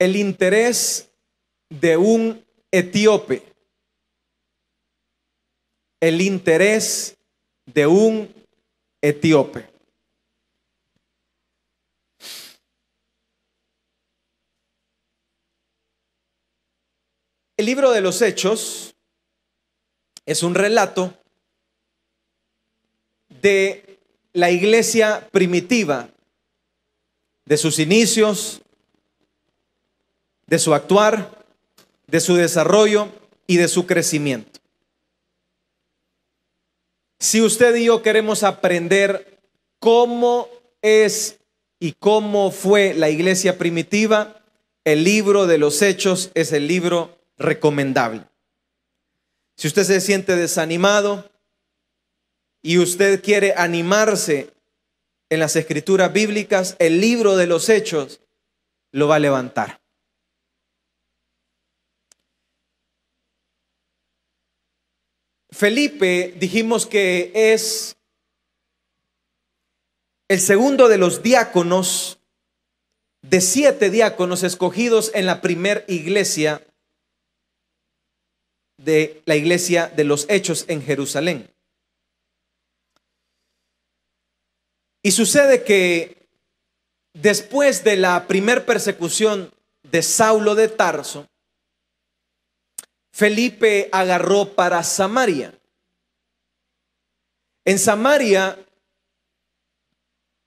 el interés de un etíope. El interés de un etíope. El libro de los Hechos es un relato de la iglesia primitiva, de sus inicios, de su actuar, de su desarrollo y de su crecimiento. Si usted y yo queremos aprender cómo es y cómo fue la iglesia primitiva, el libro de los Hechos es el libro recomendable. Si usted se siente desanimado y usted quiere animarse en las escrituras bíblicas, el libro de los Hechos lo va a levantar. Felipe, dijimos que es el segundo de los diáconos, de 7 diáconos escogidos en la primer iglesia, de la iglesia de los Hechos en Jerusalén. Y sucede que después de la primer persecución de Saulo de Tarso, Felipe agarró para Samaria. En Samaria,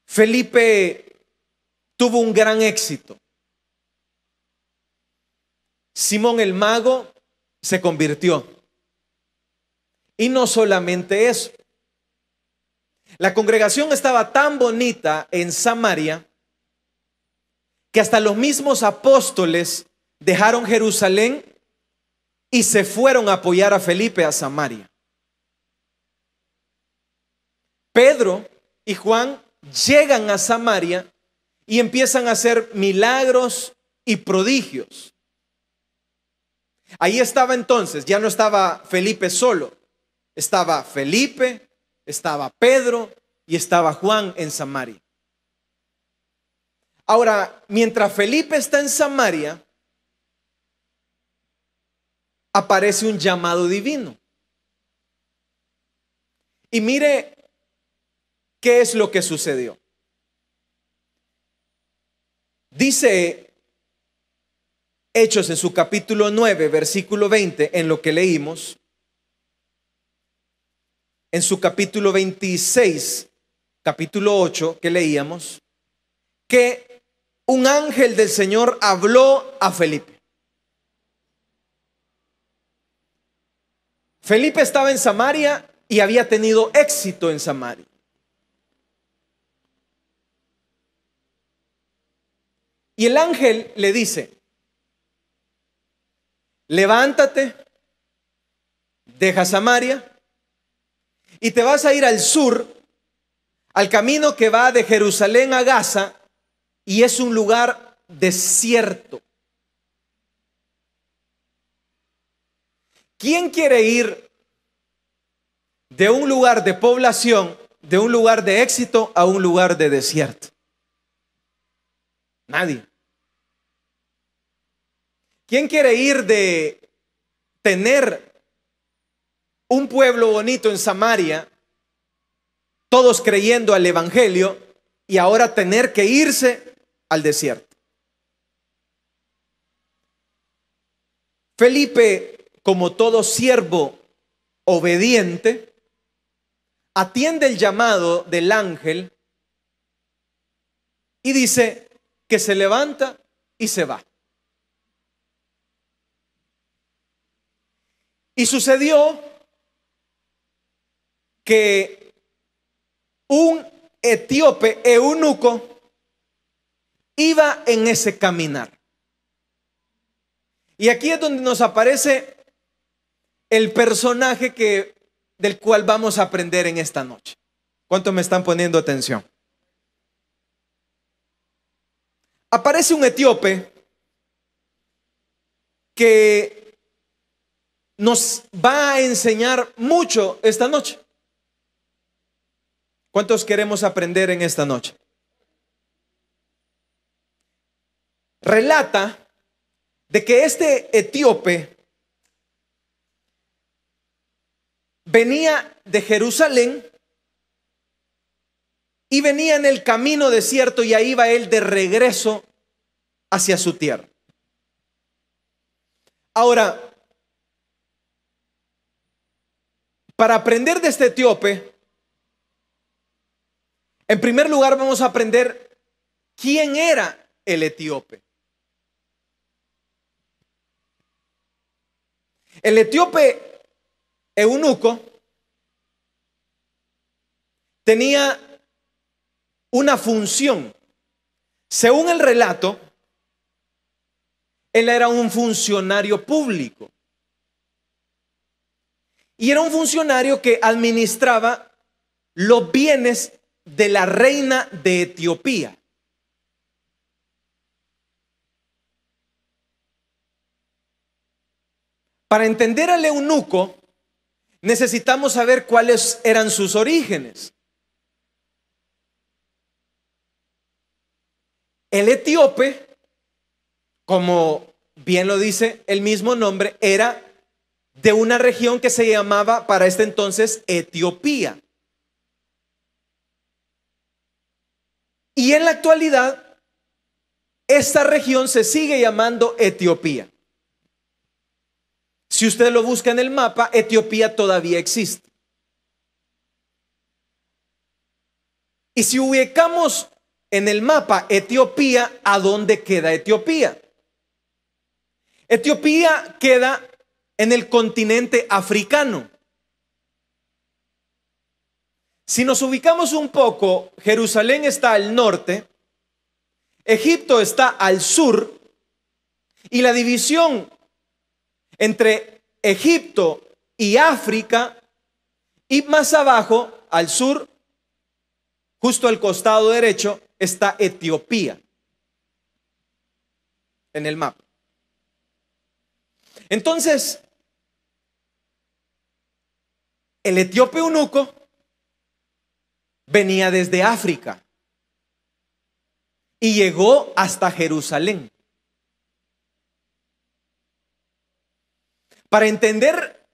Felipe tuvo un gran éxito. Simón el mago se convirtió. Y no solamente eso. La congregación estaba tan bonita en Samaria que hasta los mismos apóstoles dejaron Jerusalén y se fueron a apoyar a Felipe a Samaria. Pedro y Juan llegan a Samaria y empiezan a hacer milagros y prodigios. Ahí estaba entonces, ya no estaba Felipe solo, estaba Felipe, estaba Pedro y estaba Juan en Samaria. Ahora, mientras Felipe está en Samaria, aparece un llamado divino. Y mire qué es lo que sucedió. Dice Hechos en su capítulo 9, versículo 20, en lo que leímos. En su capítulo 26, capítulo 8, que leíamos, que un ángel del Señor habló a Felipe. Felipe estaba en Samaria y había tenido éxito en Samaria. Y el ángel le dice: levántate, deja Samaria y te vas a ir al sur, al camino que va de Jerusalén a Gaza, y es un lugar desierto. ¿Quién quiere ir de un lugar de población, de un lugar de éxito a un lugar de desierto? Nadie. ¿Quién quiere ir de tener un pueblo bonito en Samaria, todos creyendo al evangelio, y ahora tener que irse al desierto? Felipe, como todo siervo obediente, atiende el llamado del ángel y dice que se levanta y se va. Y sucedió que un etíope eunuco iba en ese caminar. Y aquí es donde nos aparece el personaje del cual vamos a aprender en esta noche. ¿Cuántos me están poniendo atención? Aparece un etíope que nos va a enseñar mucho esta noche. ¿Cuántos queremos aprender en esta noche? Relata de que este etíope venía de Jerusalén y venía en el camino desierto, y ahí iba él de regreso hacia su tierra. Ahora, para aprender de este etíope, en primer lugar vamos a aprender quién era el etíope. El etíope eunuco tenía una función. Según el relato, él era un funcionario público. Y era un funcionario que administraba los bienes de la reina de Etiopía. Para entender al eunuco, necesitamos saber cuáles eran sus orígenes. El etíope, como bien lo dice el mismo nombre, era de una región que se llamaba para este entonces Etiopía. Y en la actualidad, esta región se sigue llamando Etiopía. Si usted lo busca en el mapa, Etiopía todavía existe. Y si ubicamos en el mapa Etiopía, ¿a dónde queda Etiopía? Etiopía queda en el continente africano. Si nos ubicamos un poco, Jerusalén está al norte, Egipto está al sur, y la división entre Egipto y África, y más abajo, al sur, justo al costado derecho, está Etiopía en el mapa. Entonces, el etíope eunuco venía desde África y llegó hasta Jerusalén. Para entender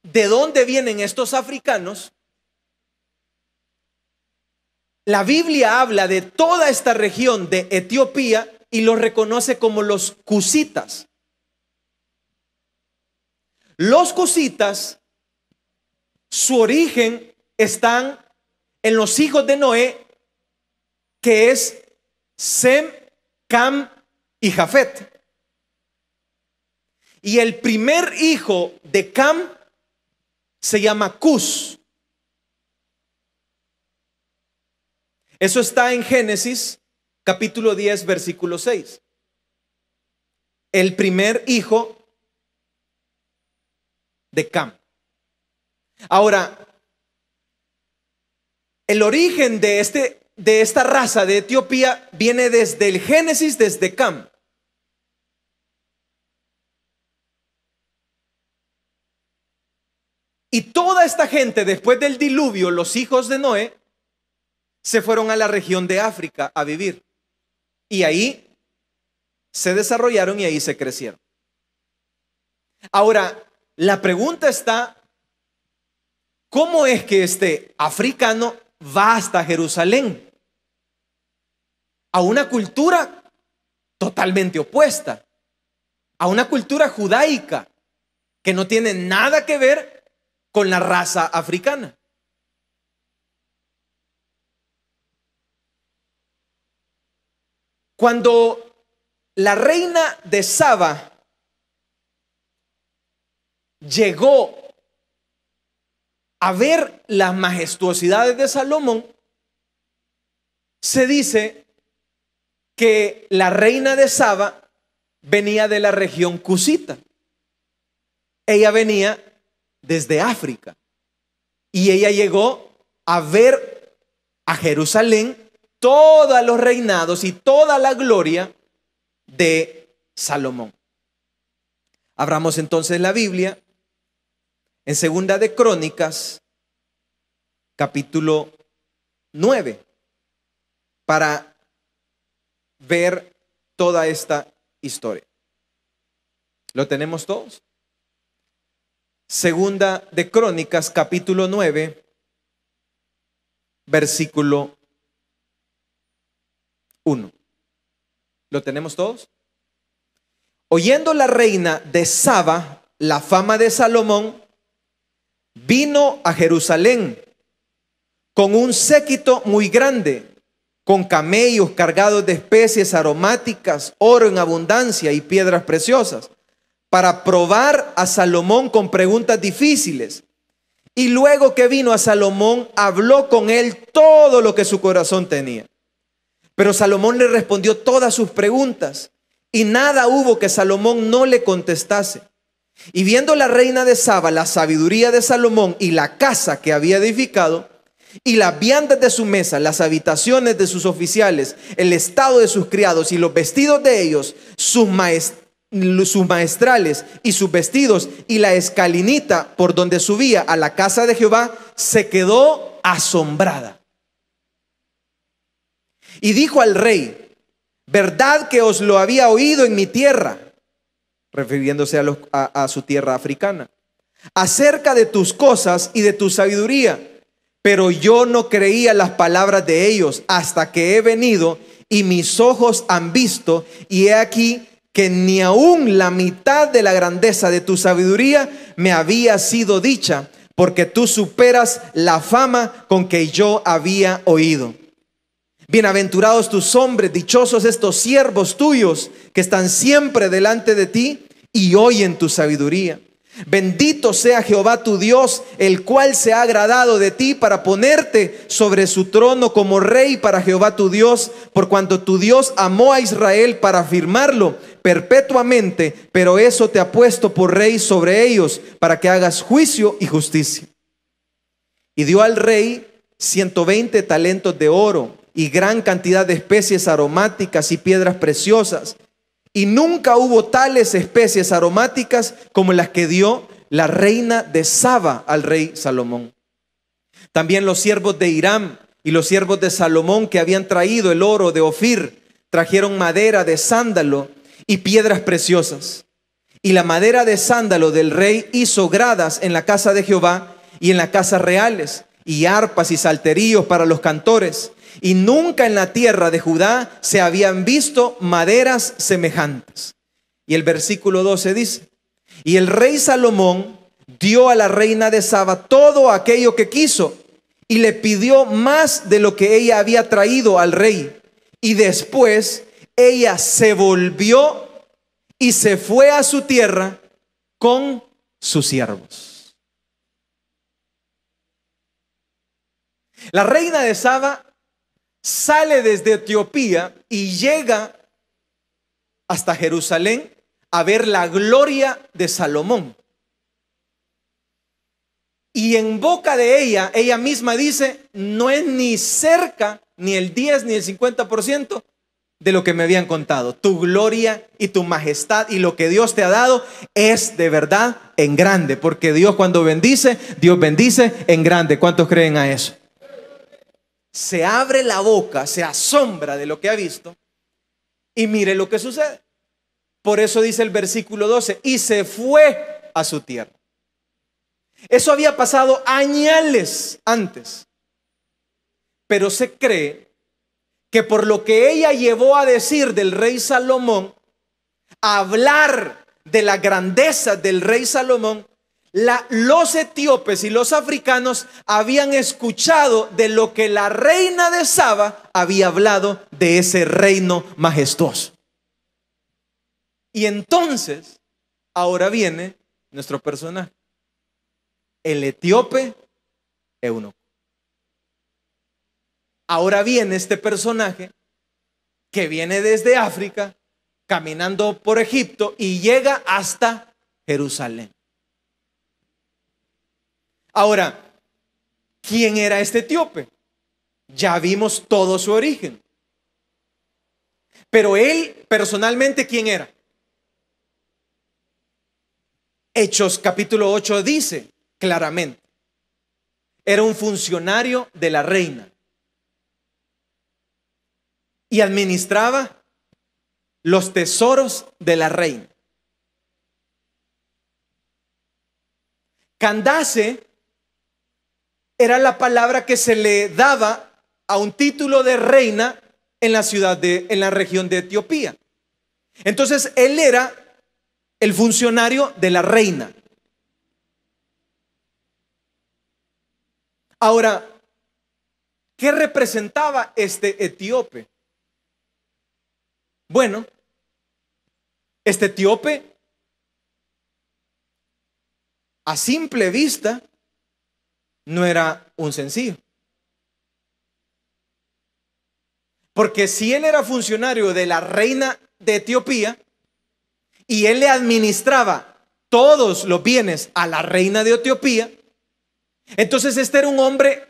de dónde vienen estos africanos, la Biblia habla de toda esta región de Etiopía y los reconoce como los cusitas. Los cusitas, su origen están en los hijos de Noé, que es Sem, Cam y Jafet. Y el primer hijo de Cam se llama Cus. Eso está en Génesis capítulo 10, versículo 6. El primer hijo de Cam. Ahora, el origen de esta raza de Etiopía viene desde el Génesis, desde Cam. Y toda esta gente, después del diluvio, los hijos de Noé, se fueron a la región de África a vivir. Y ahí se desarrollaron y ahí se crecieron. Ahora, la pregunta está, ¿cómo es que este africano va hasta Jerusalén? A una cultura totalmente opuesta, a una cultura judaica que no tiene nada que ver con la raza africana. Cuando la reina de Saba llegó a ver las majestuosidades de Salomón, se dice que la reina de Saba venía de la región cusita. Ella venía desde África y ella llegó a ver a Jerusalén todos los reinados y toda la gloria de Salomón. Abramos entonces la Biblia en Segunda de Crónicas, capítulo 9, para ver toda esta historia. ¿Lo tenemos todos? Segunda de Crónicas, capítulo 9, versículo 1. ¿Lo tenemos todos? Oyendo la reina de Saba la fama de Salomón, vino a Jerusalén con un séquito muy grande, con camellos cargados de especies aromáticas, oro en abundancia y piedras preciosas, para probar a Salomón con preguntas difíciles. Y luego que vino a Salomón, habló con él todo lo que su corazón tenía. Pero Salomón le respondió todas sus preguntas, y nada hubo que Salomón no le contestase. Y viendo la reina de Saba la sabiduría de Salomón y la casa que había edificado, y las viandas de su mesa, las habitaciones de sus oficiales, el estado de sus criados y los vestidos de ellos, sus maestrales y sus vestidos, y la escalinita por donde subía a la casa de Jehová, se quedó asombrada. Y dijo al rey: verdad que os lo había oído en mi tierra, refiriéndose a su tierra africana, acerca de tus cosas y de tu sabiduría. Pero yo no creía las palabras de ellos hasta que he venido y mis ojos han visto, y he aquí que ni aún la mitad de la grandeza de tu sabiduría me había sido dicha, porque tú superas la fama con que yo había oído. Bienaventurados tus hombres, dichosos estos siervos tuyos que están siempre delante de ti y oyen tu sabiduría. Bendito sea Jehová tu Dios, el cual se ha agradado de ti para ponerte sobre su trono como rey para Jehová tu Dios, por cuanto tu Dios amó a Israel para afirmarlo perpetuamente, pero eso te ha puesto por rey sobre ellos, para que hagas juicio y justicia. Y dio al rey 120 talentos de oro y gran cantidad de especies aromáticas y piedras preciosas. Y nunca hubo tales especies aromáticas como las que dio la reina de Saba al rey Salomón. También los siervos de Hiram y los siervos de Salomón, que habían traído el oro de Ofir, trajeron madera de sándalo y piedras preciosas. Y la madera de sándalo del rey hizo gradas en la casa de Jehová y en las casas reales, y arpas y salterios para los cantores. Y nunca en la tierra de Judá se habían visto maderas semejantes. Y el versículo 12 dice: y el rey Salomón dio a la reina de Saba todo aquello que quiso, y le pidió más de lo que ella había traído al rey. Y después ella se volvió y se fue a su tierra con sus siervos. La reina de Saba sale desde Etiopía y llega hasta Jerusalén a ver la gloria de Salomón. Y en boca de ella misma dice: no es ni cerca, ni el 10 ni el 50% de lo que me habían contado. Tu gloria y tu majestad y lo que Dios te ha dado es de verdad en grande, porque Dios cuando bendice, Dios bendice en grande. ¿Cuántos creen a eso? Se abre la boca, se asombra de lo que ha visto, y mire lo que sucede. Por eso dice el versículo 12: y se fue a su tierra. Eso había pasado años antes, pero se cree que por lo que ella llevó a decir del rey Salomón, a hablar de la grandeza del rey Salomón, los etíopes y los africanos habían escuchado de lo que la reina de Saba había hablado de ese reino majestuoso. Y entonces, ahora viene nuestro personaje, el etíope eunuco. Ahora viene este personaje que viene desde África, caminando por Egipto y llega hasta Jerusalén. Ahora, ¿quién era este etíope? Ya vimos todo su origen. Pero él personalmente, ¿quién era? Hechos capítulo 8 dice claramente: era un funcionario de la reina y administraba los tesoros de la reina. Candace era la palabra que se le daba a un título de reina en la región de Etiopía. Entonces él era el funcionario de la reina. Ahora, ¿qué representaba este etíope? Bueno, este etíope, a simple vista, no era un sencillo. Porque si él era funcionario de la reina de Etiopía y él le administraba todos los bienes a la reina de Etiopía, entonces este era un hombre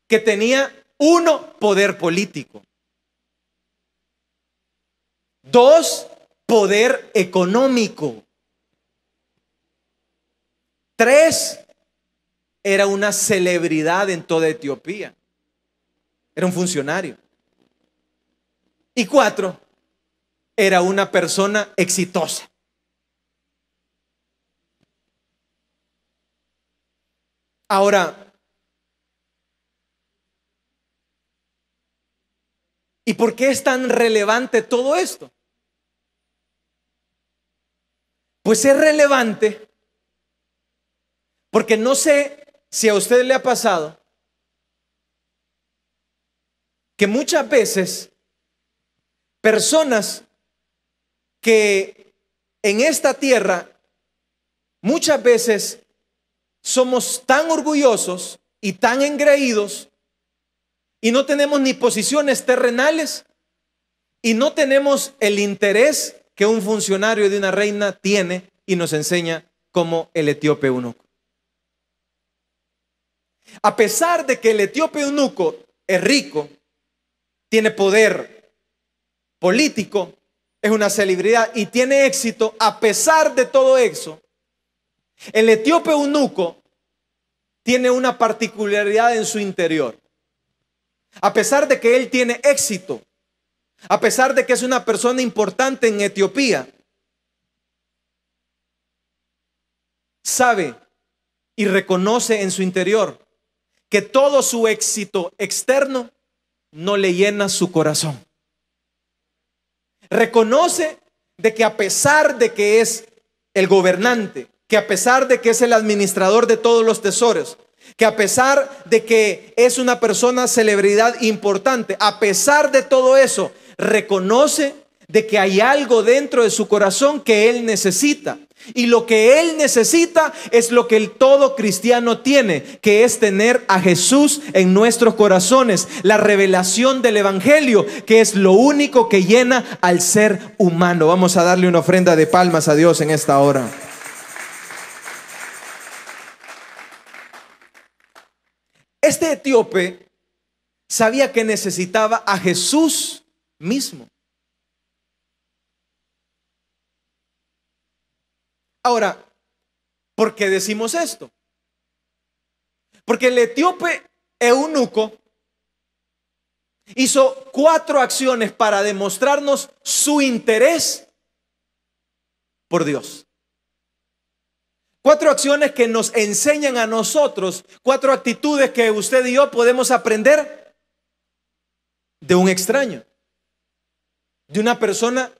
que tenía, uno, poder político; dos, poder económico; tres, era una celebridad en toda Etiopía. Era un funcionario. Y cuatro, era una persona exitosa. Ahora, ¿y por qué es tan relevante todo esto? Pues es relevante porque no sé si a usted le ha pasado que muchas veces personas que en esta tierra muchas veces somos tan orgullosos y tan engreídos y no tenemos ni posiciones terrenales y no tenemos el interés que un funcionario de una reina tiene y nos enseña, como el etíope eunuco. A pesar de que el etíope eunuco es rico, tiene poder político, es una celebridad y tiene éxito, a pesar de todo eso, el etíope eunuco tiene una particularidad en su interior. A pesar de que él tiene éxito, a pesar de que es una persona importante en Etiopía, sabe y reconoce en su interior que todo su éxito externo no le llena su corazón. Reconoce de que a pesar de que es el gobernante, que a pesar de que es el administrador de todos los tesoros, que a pesar de que es una persona celebridad importante, a pesar de todo eso, reconoce de que hay algo dentro de su corazón que él necesita. Y lo que él necesita es lo que el todo cristiano tiene, que es tener a Jesús en nuestros corazones, la revelación del evangelio, que es lo único que llena al ser humano. Vamos a darle una ofrenda de palmas a Dios en esta hora. Este etíope sabía que necesitaba a Jesús mismo. Ahora, ¿por qué decimos esto? Porque el etíope eunuco hizo 4 acciones para demostrarnos su interés por Dios. 4 acciones que nos enseñan a nosotros, 4 actitudes que usted y yo podemos aprender de un extraño, de una persona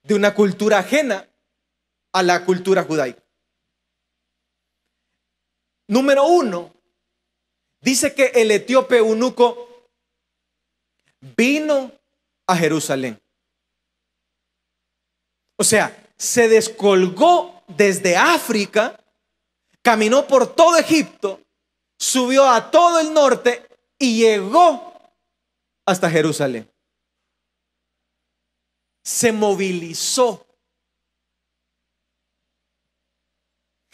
de una cultura ajena a la cultura judaica. Número 1, dice que el etíope eunuco vino a Jerusalén. O sea, se descolgó desde África, caminó por todo Egipto, subió a todo el norte y llegó hasta Jerusalén. Se movilizó.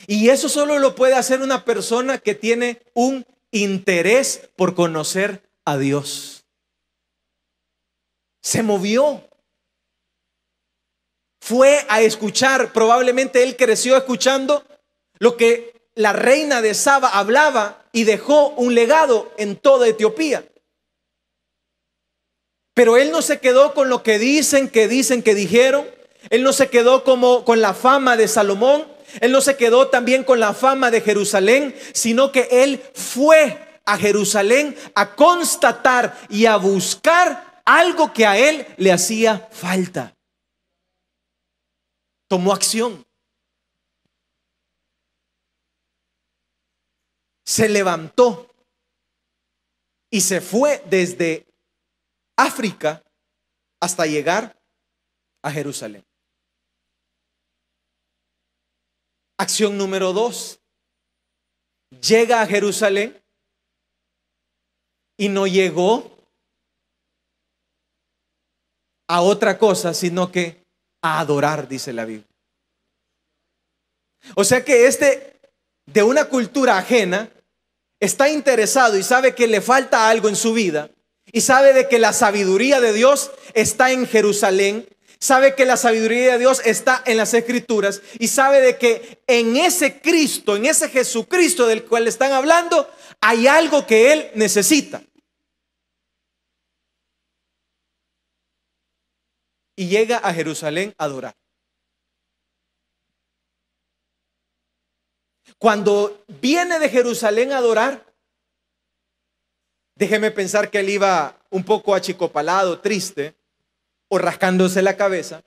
Y eso solo lo puede hacer una persona que tiene un interés por conocer a Dios. Se movió. Fue a escuchar. Probablemente él creció escuchando lo que la reina de Saba hablaba y dejó un legado en toda Etiopía. Pero él no se quedó con lo que dijeron. Él no se quedó como con la fama de Salomón. Él no se quedó también con la fama de Jerusalén, sino que él fue a Jerusalén a constatar y a buscar algo que a él le hacía falta. Tomó acción. Se levantó y se fue desde África hasta llegar a Jerusalén. Acción número 2. Llega a Jerusalén y no llegó a otra cosa, sino que a adorar, dice la Biblia. O sea que de una cultura ajena está interesado y sabe que le falta algo en su vida y sabe de que la sabiduría de Dios está en Jerusalén, sabe que la sabiduría de Dios está en las Escrituras y sabe de que en ese Cristo, en ese Jesucristo del cual le están hablando, hay algo que él necesita. Y llega a Jerusalén a adorar. Cuando viene de Jerusalén a adorar, déjeme pensar que él iba un poco achicopalado, triste, o rascándose la cabeza.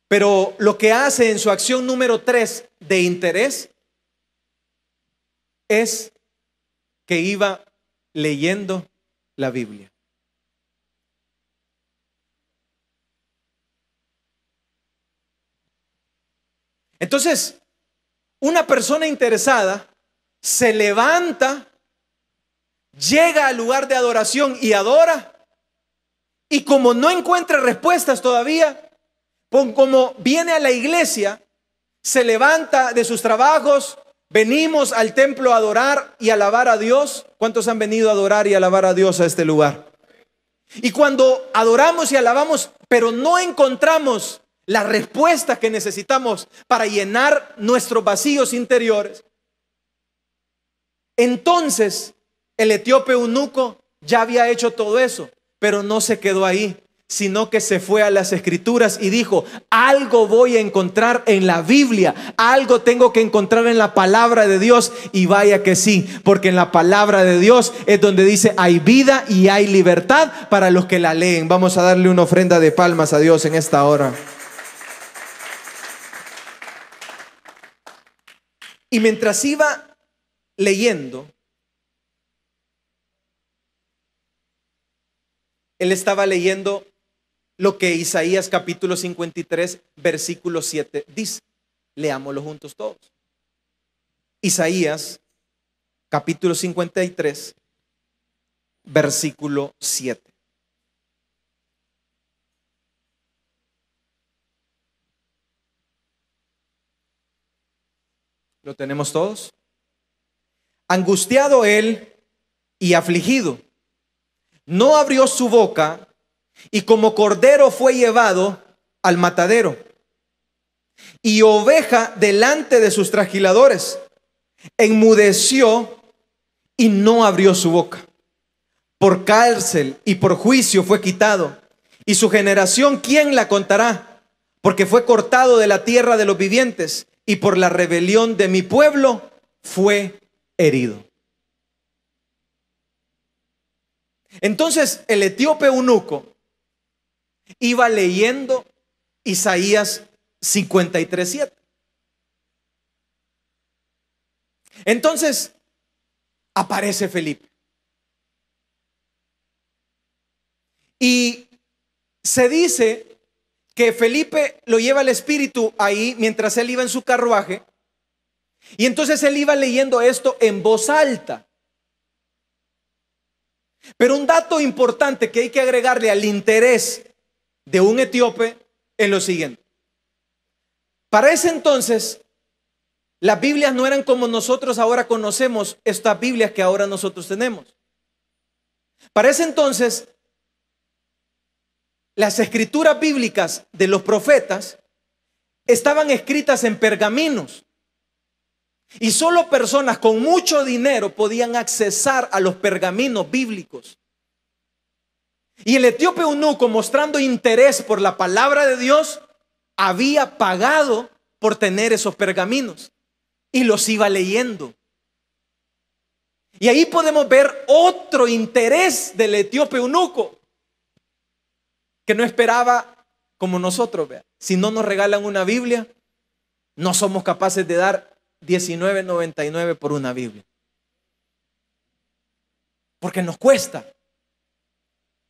Pero lo que hace en su acción número 3 de interés es que iba leyendo la Biblia. Entonces, una persona interesada se levanta, llega al lugar de adoración y adora. Y como no encuentra respuestas todavía, como viene a la iglesia, se levanta de sus trabajos, venimos al templo a adorar y alabar a Dios. ¿Cuántos han venido a adorar y alabar a Dios a este lugar? Y cuando adoramos y alabamos, pero no encontramos la respuesta que necesitamos para llenar nuestros vacíos interiores, entonces el etíope eunuco ya había hecho todo eso, pero no se quedó ahí, sino que se fue a las Escrituras y dijo: algo voy a encontrar en la Biblia, algo tengo que encontrar en la palabra de Dios. Y vaya que sí, porque en la palabra de Dios es donde dice hay vida y hay libertad para los que la leen. Vamos a darle una ofrenda de palmas a Dios en esta hora. Y mientras iba leyendo, él estaba leyendo lo que Isaías capítulo 53, versículo 7 dice. Leámoslo juntos todos. Isaías capítulo 53, versículo 7. ¿Lo tenemos todos? Angustiado él y afligido, no abrió su boca, y como cordero fue llevado al matadero, y oveja delante de sus trasquiladores, enmudeció y no abrió su boca. Por cárcel y por juicio fue quitado, y su generación, ¿quién la contará? Porque fue cortado de la tierra de los vivientes, y por la rebelión de mi pueblo fue herido. Entonces el etíope eunuco iba leyendo Isaías 53:7. Entonces aparece Felipe y se dice que Felipe lo lleva el Espíritu ahí mientras él iba en su carruaje, y entonces él iba leyendo esto en voz alta. Pero un dato importante que hay que agregarle al interés de un etíope es lo siguiente. Para ese entonces, las Biblias no eran como nosotros ahora conocemos estas Biblias que ahora nosotros tenemos. Para ese entonces, las escrituras bíblicas de los profetas estaban escritas en pergaminos, y solo personas con mucho dinero podían accesar a los pergaminos bíblicos. Y el etíope eunuco, mostrando interés por la palabra de Dios, había pagado por tener esos pergaminos y los iba leyendo. Y ahí podemos ver otro interés del etíope eunuco, que no esperaba como nosotros. Vea, si no nos regalan una Biblia, no somos capaces de dar $19.99 por una Biblia, porque nos cuesta.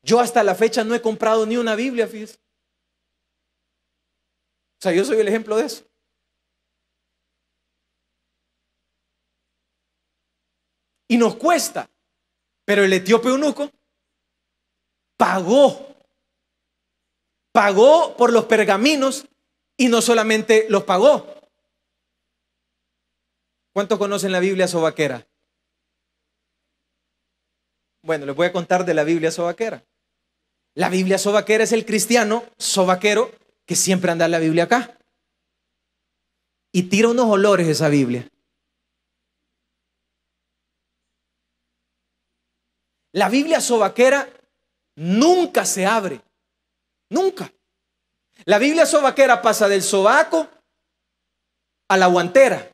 Yo hasta la fecha no he comprado ni una Biblia, fíjese. O sea, yo soy el ejemplo de eso. Y nos cuesta. Pero el etíope eunuco pagó por los pergaminos, y no solamente los pagó. ¿Cuántos conocen la Biblia sobaquera? Bueno, les voy a contar de la Biblia sobaquera. La Biblia sobaquera es el cristiano sobaquero que siempre anda la Biblia acá y tira unos olores esa Biblia. La Biblia sobaquera nunca se abre, nunca. La Biblia sobaquera pasa del sobaco a la guantera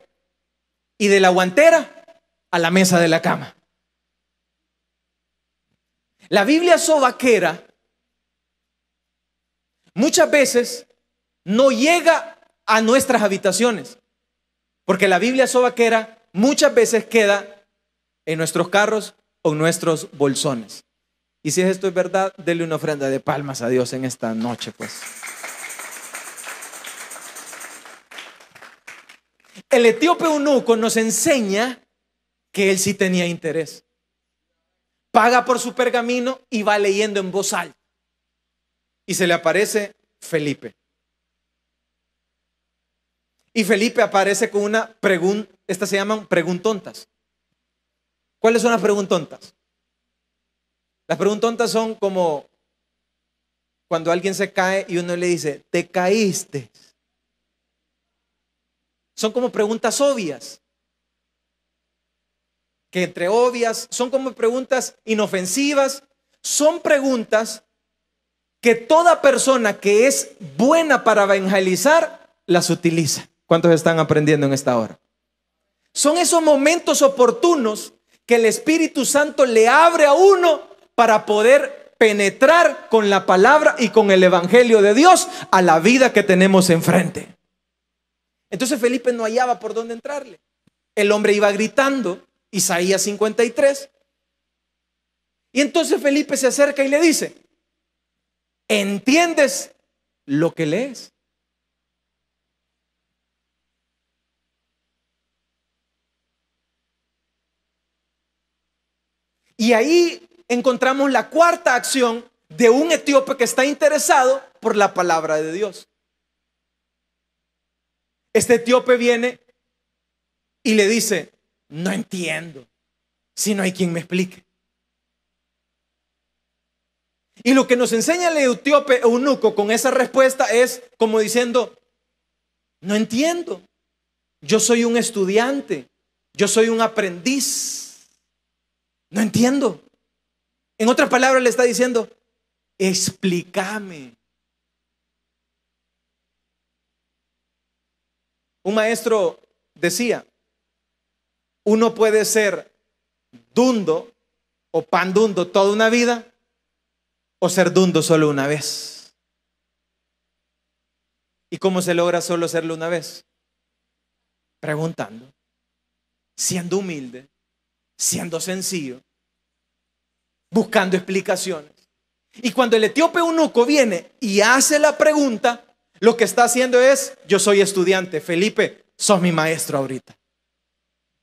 y de la guantera a la mesa de la cama. La Biblia sobaquera muchas veces no llega a nuestras habitaciones, porque la Biblia sobaquera muchas veces queda en nuestros carros o en nuestros bolsones. Y si esto es verdad, denle una ofrenda de palmas a Dios en esta noche, pues. El etíope eunuco nos enseña que él sí tenía interés. Paga por su pergamino y va leyendo en voz alta. Y se le aparece Felipe. Y Felipe aparece con una pregunta. Estas se llaman preguntontas. ¿Cuáles son las preguntontas? Las preguntontas son como cuando alguien se cae y uno le dice, te caíste. Son como preguntas obvias. Que entre obvias son como preguntas inofensivas. Son preguntas que toda persona que es buena para evangelizar las utiliza. ¿Cuántos están aprendiendo en esta hora? Son esos momentos oportunos que el Espíritu Santo le abre a uno para poder penetrar con la palabra y con el evangelio de Dios a la vida que tenemos enfrente. Entonces Felipe no hallaba por dónde entrarle. El hombre iba gritando, Isaías 53. Y entonces Felipe se acerca y le dice, ¿entiendes lo que lees? Y ahí encontramos la cuarta acción de un etíope que está interesado por la palabra de Dios. Este etíope viene y le dice, no entiendo, si no hay quien me explique. Y lo que nos enseña el etíope eunuco con esa respuesta es como diciendo, no entiendo, yo soy un estudiante, yo soy un aprendiz. No entiendo. En otras palabras le está diciendo, explícame. Un maestro decía, uno puede ser dundo o pandundo toda una vida o ser dundo solo una vez. ¿Y cómo se logra solo serlo una vez? Preguntando, siendo humilde, siendo sencillo, buscando explicaciones. Y cuando el etíope eunuco viene y hace la pregunta, lo que está haciendo es, yo soy estudiante, Felipe, sos mi maestro ahorita.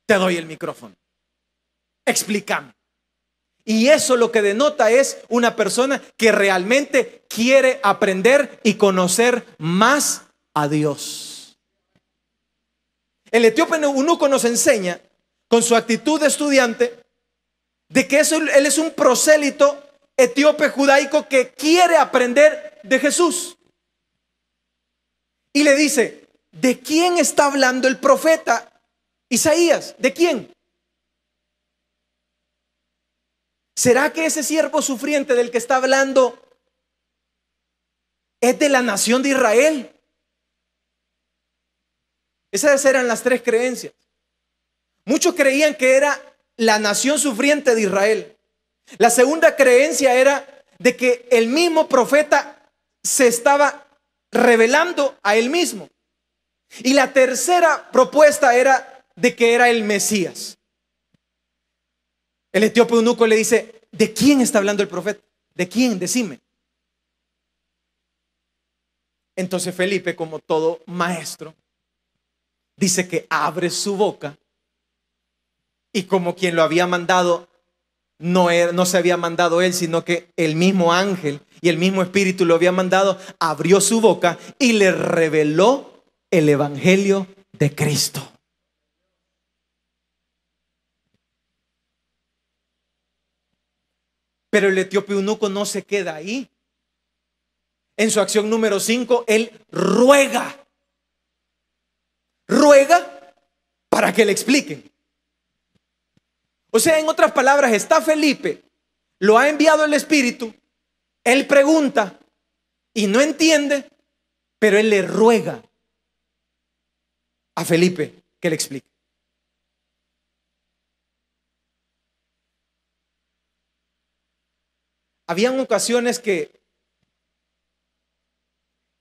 Te doy el micrófono. Explícame. Y eso lo que denota es una persona que realmente quiere aprender y conocer más a Dios. El etíope eunuco nos enseña con su actitud de estudiante de que él es un prosélito etíope judaico que quiere aprender de Jesús. Y le dice, ¿de quién está hablando el profeta Isaías? ¿De quién? ¿Será que ese siervo sufriente del que está hablando es de la nación de Israel? Esas eran las tres creencias. Muchos creían que era la nación sufriente de Israel. La segunda creencia era de que el mismo profeta se estaba revelando a él mismo. Y la tercera propuesta era de que era el Mesías. El etíope eunuco le dice: ¿de quién está hablando el profeta? ¿De quién? Decime. Entonces Felipe, como todo maestro, dice que abre su boca y como quien lo había mandado, no se había mandado él, sino que el mismo ángel y el mismo espíritu lo había mandado, abrió su boca y le reveló el evangelio de Cristo. Pero el etíope eunuco no se queda ahí. En su acción número 5, él ruega para que le expliquen. O sea, en otras palabras, está Felipe, lo ha enviado el Espíritu, él pregunta y no entiende, pero él le ruega a Felipe que le explique. Habían ocasiones que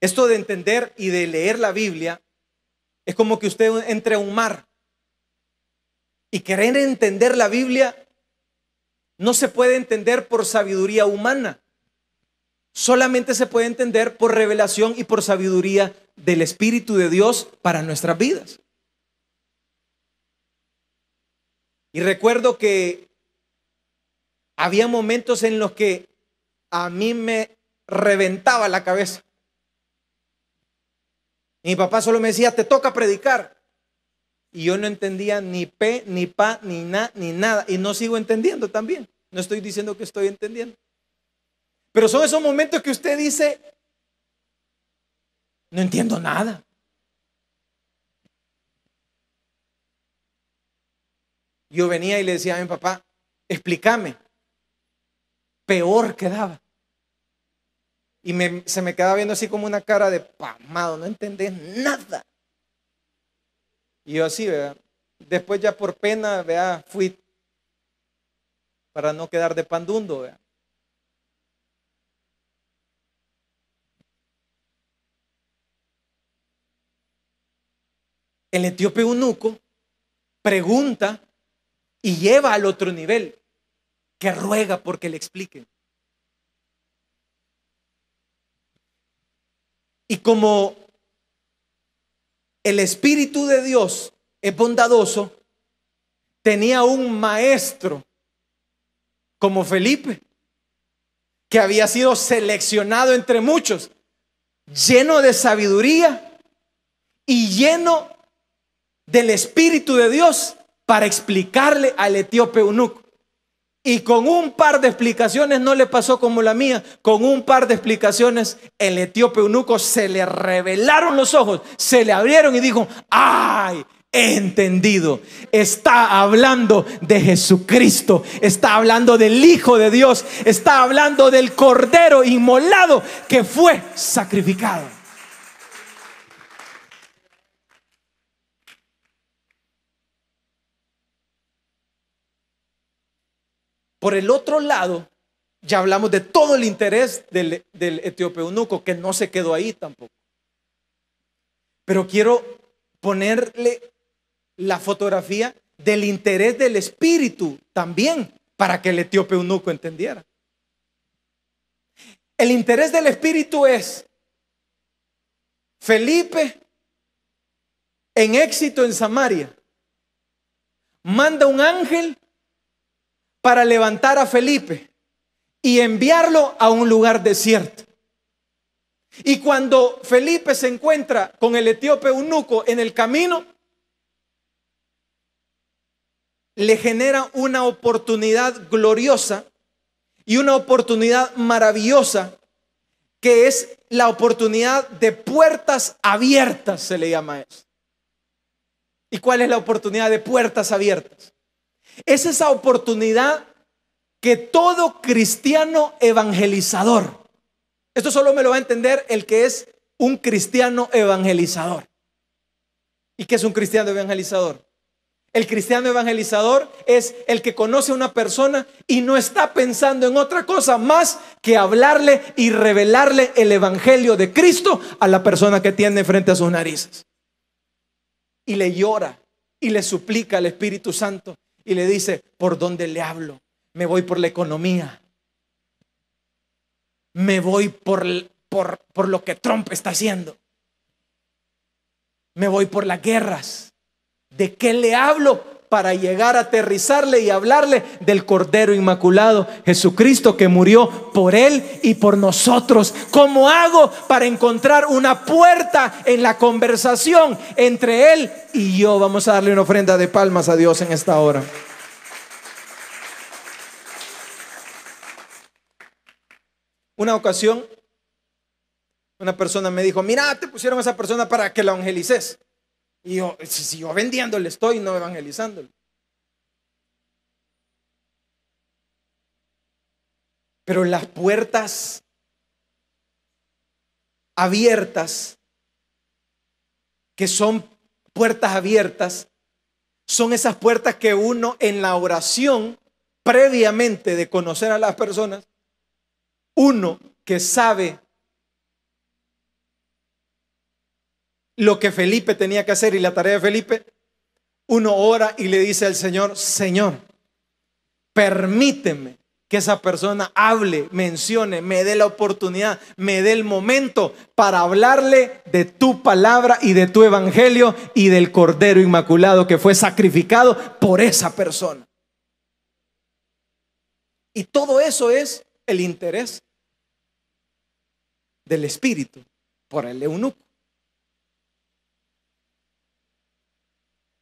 esto de entender y de leer la Biblia es como que usted entre a un mar y querer entender la Biblia no se puede entender por sabiduría humana, solamente se puede entender por revelación y por sabiduría del Espíritu de Dios para nuestras vidas. Y recuerdo que había momentos en los que a mí me reventaba la cabeza. Y mi papá solo me decía: te toca predicar. Y yo no entendía ni pe, ni pa, ni na, ni nada. Y no sigo entendiendo también. No estoy diciendo que estoy entendiendo. Pero son esos momentos que usted dice: no entiendo nada. Yo venía y le decía a mi papá: explícame. Peor quedaba. Y se me quedaba viendo así como una cara de pasmado, no entendés nada. Y yo así, ¿verdad? Después ya por pena, ¿verdad? Fui para no quedar de pandundo, ¿verdad? El etíope eunuco pregunta y lleva al otro nivel, que ruega porque le expliquen. Y como el Espíritu de Dios es bondadoso, tenía un maestro como Felipe, que había sido seleccionado entre muchos, lleno de sabiduría y lleno del Espíritu de Dios para explicarle al etíope eunuco. Y con un par de explicaciones, no le pasó como la mía, con un par de explicaciones el etíope eunuco se le revelaron los ojos, se le abrieron y dijo: ¡ay! He entendido. Está hablando de Jesucristo, está hablando del Hijo de Dios, está hablando del Cordero inmolado que fue sacrificado. Por el otro lado, ya hablamos de todo el interés del etíope eunuco, que no se quedó ahí tampoco. Pero quiero ponerle la fotografía del interés del Espíritu también, para que el etíope eunuco entendiera. El interés del Espíritu es: Felipe, en éxito en Samaria, manda un ángel para levantar a Felipe y enviarlo a un lugar desierto. Y cuando Felipe se encuentra con el etíope eunuco en el camino, le genera una oportunidad gloriosa y una oportunidad maravillosa, que es la oportunidad de puertas abiertas, se le llama eso. ¿Y cuál es la oportunidad de puertas abiertas? Es esa oportunidad que todo cristiano evangelizador, esto solo me lo va a entender el que es un cristiano evangelizador. ¿Y qué es un cristiano evangelizador? El cristiano evangelizador es el que conoce a una persona y no está pensando en otra cosa más que hablarle y revelarle el evangelio de Cristo a la persona que tiene frente a sus narices. Y le llora y le suplica al Espíritu Santo y le dice: ¿por dónde le hablo? Me voy por la economía. Me voy por lo que Trump está haciendo. Me voy por las guerras. ¿De qué le hablo? Para llegar a aterrizarle y hablarle del Cordero Inmaculado, Jesucristo, que murió por él y por nosotros. ¿Cómo hago para encontrar una puerta en la conversación entre él y yo? Vamos a darle una ofrenda de palmas a Dios en esta hora. Una ocasión, una persona me dijo: mira, te pusieron a esa persona para que la evangelices. Y yo, si yo vendiéndole estoy, no evangelizándole. Pero las puertas abiertas, que son puertas abiertas, son esas puertas que uno en la oración, previamente de conocer a las personas, uno que sabe lo que Felipe tenía que hacer y la tarea de Felipe, uno ora y le dice al Señor: Señor, permíteme que esa persona hable, mencione, me dé la oportunidad, me dé el momento para hablarle de tu palabra y de tu evangelio y del Cordero Inmaculado que fue sacrificado por esa persona. Y todo eso es el interés del Espíritu por el eunuco.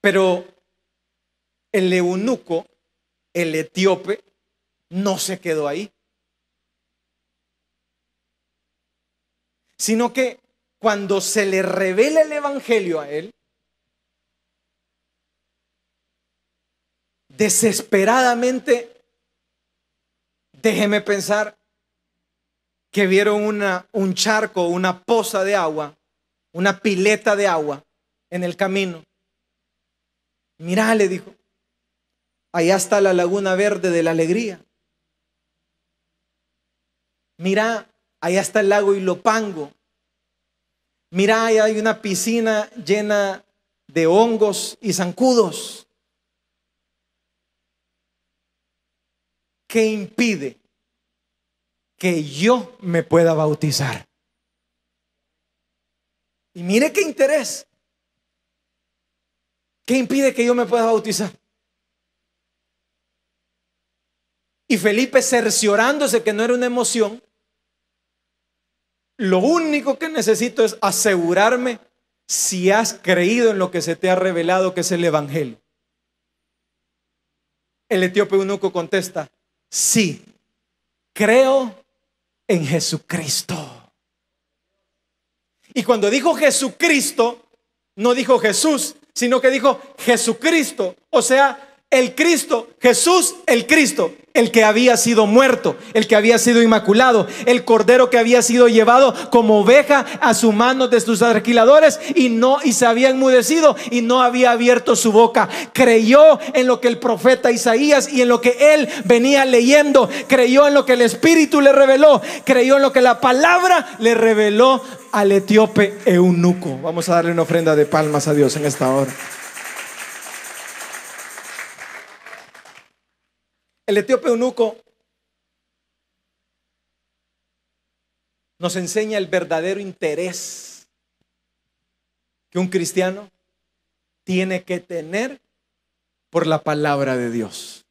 Pero el eunuco, el etíope, no se quedó ahí, sino que cuando se le revela el evangelio a él, desesperadamente, déjeme pensar que vieron un charco, una poza de agua, una pileta de agua en el camino. Mirá, le dijo, allá está la laguna verde de la alegría. Mirá, allá está el lago Ilopango. Mirá, allá hay una piscina llena de hongos y zancudos. ¿Qué impide que yo me pueda bautizar? Y mire qué interés. ¿Qué impide que yo me pueda bautizar? Y Felipe, cerciorándose que no era una emoción, lo único que necesito es asegurarme si has creído en lo que se te ha revelado, que es el evangelio. El etíope eunuco contesta: sí, creo en Jesucristo. Y cuando dijo Jesucristo, no dijo Jesús, sino que dijo Jesucristo, o sea, el Cristo, Jesús el Cristo, el que había sido muerto, el que había sido inmaculado, el cordero que había sido llevado como oveja a sus manos de sus alquiladores y se había enmudecido y no había abierto su boca. Creyó en lo que el profeta Isaías y en lo que él venía leyendo, creyó en lo que el Espíritu le reveló, creyó en lo que la palabra le reveló al etíope eunuco. Vamos a darle una ofrenda de palmas a Dios en esta hora. El etíope eunuco nos enseña el verdadero interés que un cristiano tiene que tener por la palabra de Dios.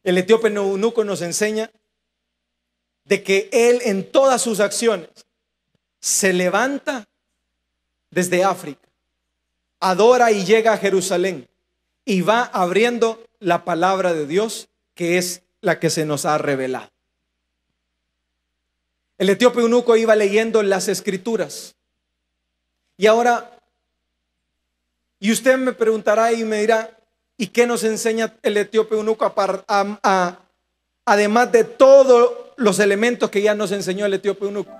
El etíope eunuco nos enseña de que él en todas sus acciones se levanta desde África, adora y llega a Jerusalén y va abriendo la palabra de Dios, que es la que se nos ha revelado. El etíope eunuco iba leyendo las escrituras. Y ahora, y usted me preguntará y me dirá: ¿y qué nos enseña el etíope eunuco además de todos los elementos que ya nos enseñó el etíope eunuco?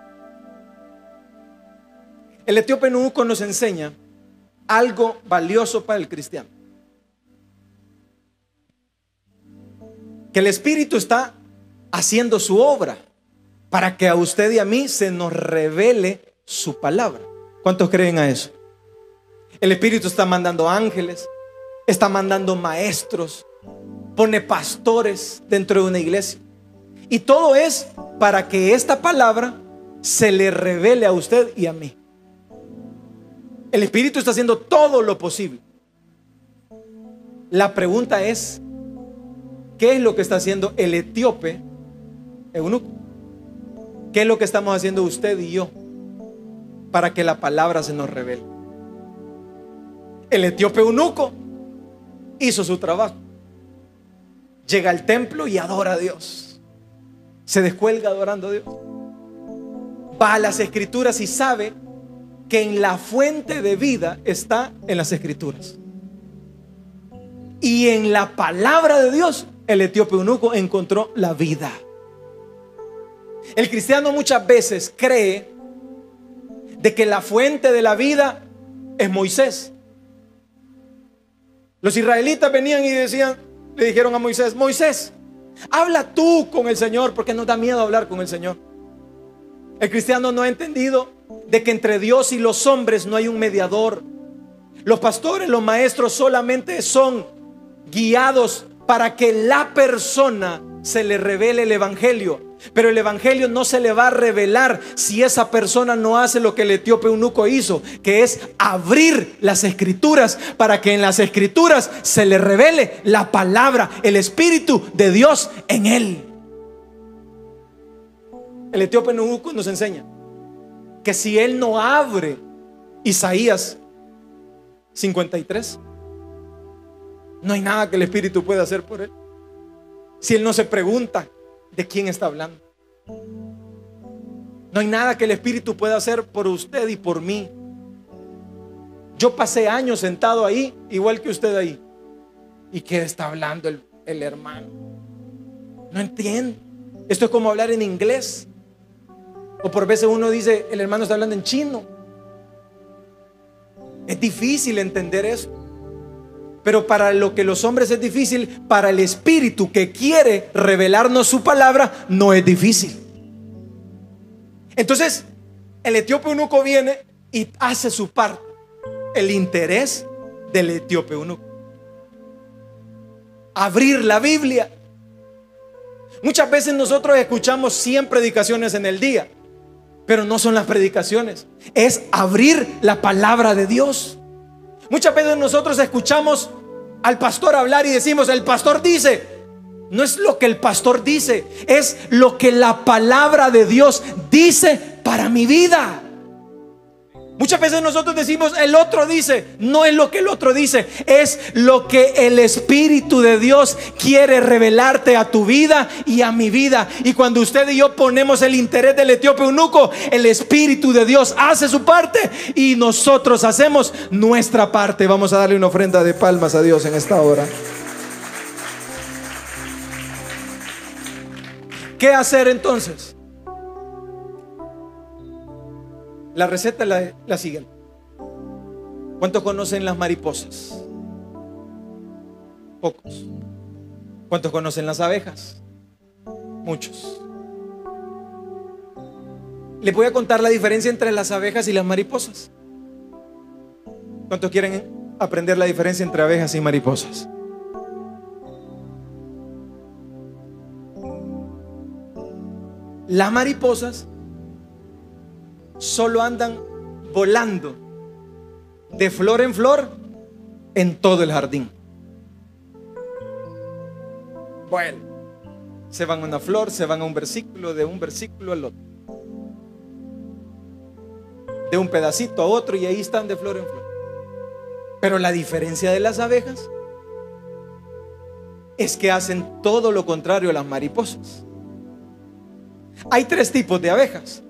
El etíope eunuco nos enseña algo valioso para el cristiano. Que el Espíritu está haciendo su obra para que a usted y a mí se nos revele su palabra. ¿Cuántos creen a eso? El Espíritu está mandando ángeles, está mandando maestros, pone pastores dentro de una iglesia. Y todo es para que esta palabra se le revele a usted y a mí. El Espíritu está haciendo todo lo posible. La pregunta es, ¿qué es lo que está haciendo el etíope eunuco? ¿Qué es lo que estamos haciendo usted y yo para que la palabra se nos revele? El etíope eunuco hizo su trabajo. Llega al templo y adora a Dios. Se descuelga adorando a Dios. Va a las escrituras y sabe que en la fuente de vida está en las escrituras. Y en la palabra de Dios, el etíope eunuco encontró la vida. El cristiano muchas veces cree de que la fuente de la vida es Moisés. Los israelitas venían y le dijeron a Moisés: Moisés, habla tú con el Señor, porque nos da miedo hablar con el Señor. El cristiano no ha entendido de que entre Dios y los hombres no hay un mediador. Los pastores, los maestros solamente son guiados para que la persona se le revele el evangelio. Pero el evangelio no se le va a revelar si esa persona no hace lo que el etíope eunuco hizo, que es abrir las escrituras para que en las escrituras se le revele la palabra, el Espíritu de Dios en él. El etíope eunuco nos enseña que si él no abre Isaías 53, no hay nada que el Espíritu pueda hacer por él. Si él no se pregunta de quién está hablando, no hay nada que el Espíritu pueda hacer por usted y por mí. Yo pasé años sentado ahí, igual que usted ahí. ¿Y qué está hablando el hermano? No entiendo. Esto es como hablar en inglés. O por veces uno dice: el hermano está hablando en chino. Es difícil entender eso. Pero para lo que los hombres es difícil, para el Espíritu que quiere revelarnos su palabra no es difícil. Entonces el etíope eunuco viene y hace su parte. El interés del etíope eunuco: abrir la Biblia. Muchas veces nosotros escuchamos 100 predicaciones en el día, pero no son las predicaciones, es abrir la palabra de Dios. Muchas veces nosotros escuchamos al pastor hablar y decimos: el pastor dice. No es lo que el pastor dice, es lo que la palabra de Dios dice para mi vida. Muchas veces nosotros decimos: el otro dice. No es lo que el otro dice, es lo que el Espíritu de Dios quiere revelarte a tu vida y a mi vida. Y cuando usted y yo ponemos el interés del etíope eunuco, el Espíritu de Dios hace su parte y nosotros hacemos nuestra parte. Vamos a darle una ofrenda de palmas a Dios en esta hora. ¿Qué hacer entonces? La receta es la siguiente. ¿Cuántos conocen las mariposas? Pocos. ¿Cuántos conocen las abejas? Muchos. Les voy a contar la diferencia entre las abejas y las mariposas. ¿Cuántos quieren aprender la diferencia entre abejas y mariposas? Las mariposas solo andan volando de flor en flor en todo el jardín. Bueno, se van a una flor, se van a un versículo, de un versículo al otro, de un pedacito a otro, y ahí están de flor en flor. Pero la diferencia de las abejas es que hacen todo lo contrario a las mariposas. Hay 3 tipos de abejas.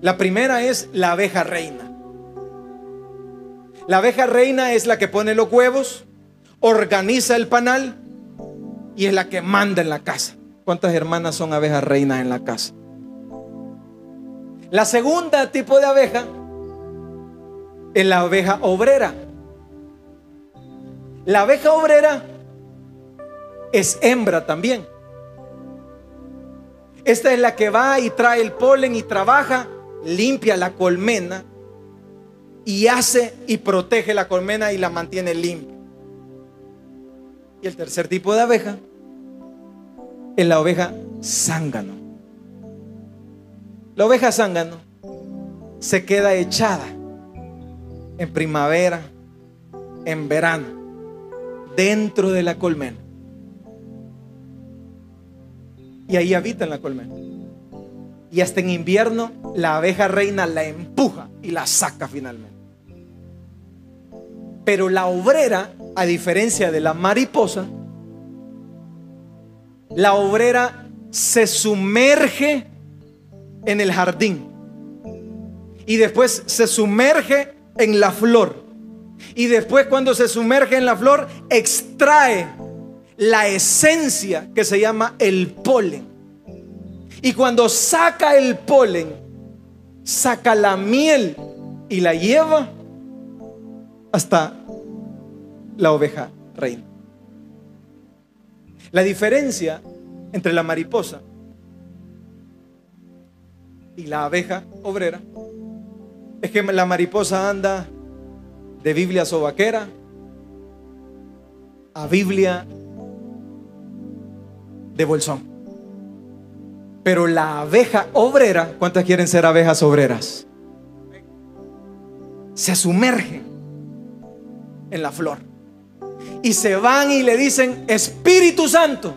La primera es la abeja reina. La abeja reina es la que pone los huevos, organiza el panal y es la que manda en la casa. ¿Cuántas hermanas son abejas reinas en la casa? La segunda tipo de abeja es la oveja obrera. La oveja obrera es hembra también. Esta es la que va y trae el polen y trabaja, limpia la colmena y hace y protege la colmena y la mantiene limpia. Y el tercer tipo de abeja es la oveja zángano. La oveja zángano se queda echada en primavera, en verano, dentro de la colmena. Y ahí habita en la colmena. Y hasta en invierno la abeja reina la empuja y la saca finalmente. Pero la obrera, a diferencia de la mariposa, la obrera se sumerge en el jardín y después se sumerge en la flor, y después, cuando se sumerge en la flor, extrae la esencia que se llama el polen, y cuando saca el polen, saca la miel y la lleva hasta la oveja reina. La diferencia entre la mariposa y la abeja obrera es que la mariposa anda de Biblia sobaquera a Biblia de bolsón. Pero la abeja obrera, ¿cuántas quieren ser abejas obreras? Se sumergen en la flor y se van y le dicen: Espíritu Santo.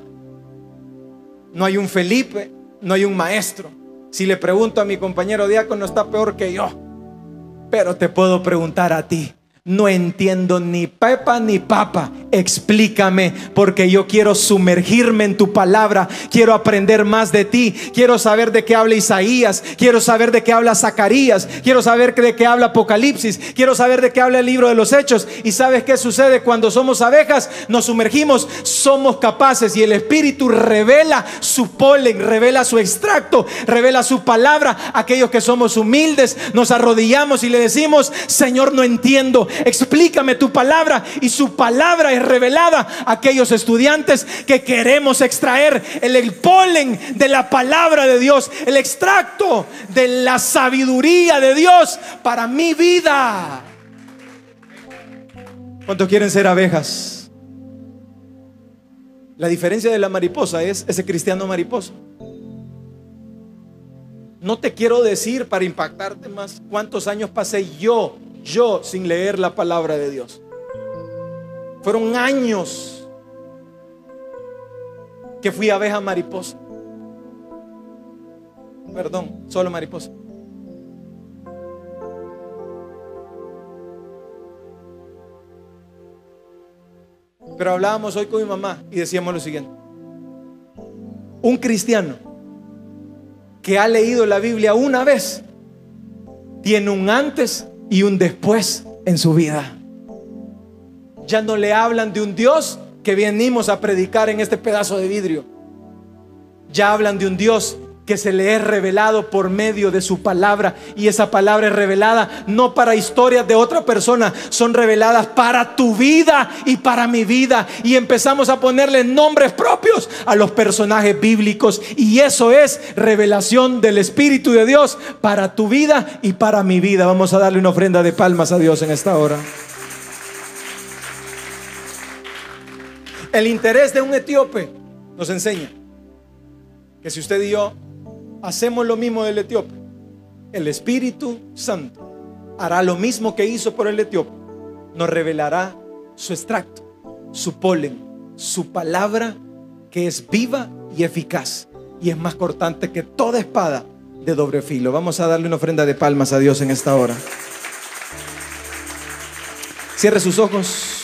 No hay un Felipe, no hay un maestro. Si le pregunto a mi compañero diácono, está peor que yo. Pero te puedo preguntar a ti. No entiendo ni pepa ni papa. Explícame, porque yo quiero sumergirme en tu palabra. Quiero aprender más de ti. Quiero saber de qué habla Isaías. Quiero saber de qué habla Zacarías. Quiero saber de qué habla Apocalipsis. Quiero saber de qué habla el libro de los Hechos. ¿Y sabes qué sucede cuando somos abejas? Nos sumergimos, somos capaces, y el Espíritu revela su polen, revela su extracto, revela su palabra. Aquellos que somos humildes nos arrodillamos y le decimos: Señor, no entiendo, explícame tu palabra. Y su palabra es revelada a aquellos estudiantes que queremos extraer el polen de la palabra de Dios, el extracto de la sabiduría de Dios para mi vida. ¿Cuántos quieren ser abejas? La diferencia de la mariposa es ese cristiano mariposa. No te quiero decir para impactarte más cuántos años pasé yo sin leer la palabra de Dios. Fueron años que fui abeja mariposa. Perdón, solo mariposa. Pero hablábamos hoy con mi mamá y decíamos lo siguiente: un cristiano que ha leído la Biblia una vez tiene un antes y un después en su vida. Ya no le hablan de un Dios que venimos a predicar en este pedazo de vidrio. Ya hablan de un Dios que se le es revelado por medio de su palabra, y esa palabra es revelada no para historias de otra persona, son reveladas para tu vida y para mi vida, y empezamos a ponerle nombres propios a los personajes bíblicos, y eso es revelación del Espíritu de Dios para tu vida y para mi vida. Vamos a darle una ofrenda de palmas a Dios en esta hora. El interés de un etíope nos enseña que si usted y yo hacemos lo mismo del etíope, el Espíritu Santo hará lo mismo que hizo por el etíope. Nos revelará su extracto, su polen, su palabra, que es viva y eficaz, y es más cortante que toda espada de doble filo. Vamos a darle una ofrenda de palmas a Dios en esta hora. Cierre sus ojos.